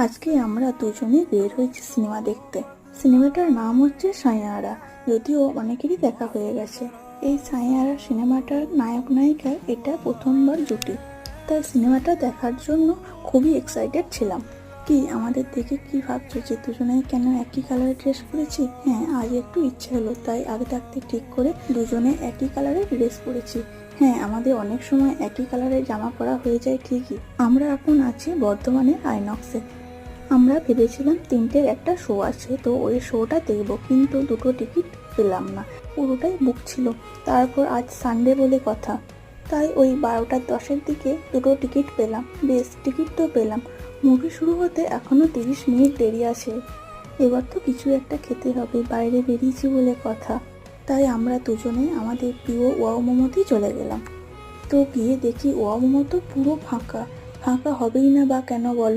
আজকে আমরা দুজনে বের হয়েছি সিনেমা দেখতে। সিনেমাটার নাম হচ্ছে সাইয়ারা, যদিও অনেকেরই দেখা হয়ে গেছে। এই সাইয়ারা সিনেমাটার নায়ক নায়িকা এটা প্রথমবার জুটি, তাই সিনেমাটা দেখার জন্য খুবই এক্সাইটেড ছিলাম। কি আমাদের দেখে কি ভাবছো যে দুজনে কেন একই কালারের ড্রেস পরেছি? হ্যাঁ, আজ একটু ইচ্ছে হলো তাই আগে থাকতে ঠিক করে দুজনে একই কালারের ড্রেস পরেছি। হ্যাঁ, আমাদের অনেক সময় একই কালারের জামা পরা হয়ে যায় ঠিকই। আমরা এখন আছি বর্ধমানের আইনক্সে। আমরা ভেবেছিলাম 3টের একটা শো আছে, তো ওই শোটা দেখবো, কিন্তু দুটো টিকিট পেলাম না, পুরোটাই বুক ছিল। তারপর আজ সানডে বলে কথা, তাই ওই 12টা 10-এর দিকে দুটো টিকিট পেলাম। বেশ, টিকিট তো পেলাম, মুভি শুরু হতে এখনো 30 মিনিট দেরি আছে। এবার তো কিছু একটা খেতে হবে, বাইরে বেরিয়েছি বলে কথা। তাই আমরা দুজনে আমাদের প্রিয় ওয়াও মোমোতেই চলে গেলাম। তো গিয়ে দেখি ওয়াও মোমো তো পুরো ফাঁকা। ফাঁকা হবেই না বা কেন বলো?